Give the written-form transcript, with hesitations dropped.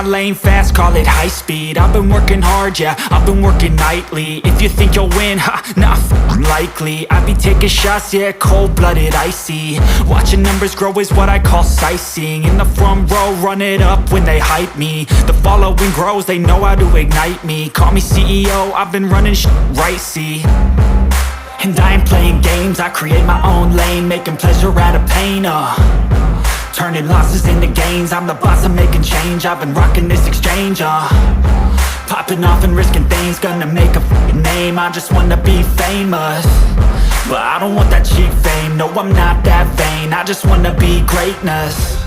lane fast, call it high speed. I've been working hard, yeah, I've been working nightly. If you think you'll win, ha, not likely. I be taking shots, yeah, cold-blooded, icy. Watching numbers grow is what I call sightseeing. In the front row, run it up when they hype me. The following grows, they know how to ignite me. Call me CEO, I've been running right, see. And I ain't playing games, I create my own lane, making pleasure out of pain, turning losses into gains. I'm the boss, I'm making change. I've been rocking this exchange, popping off and risking things. Gonna make a f***ing name. I just wanna be famous, but I don't want that cheap fame. No, I'm not that vain. I just wanna be greatness.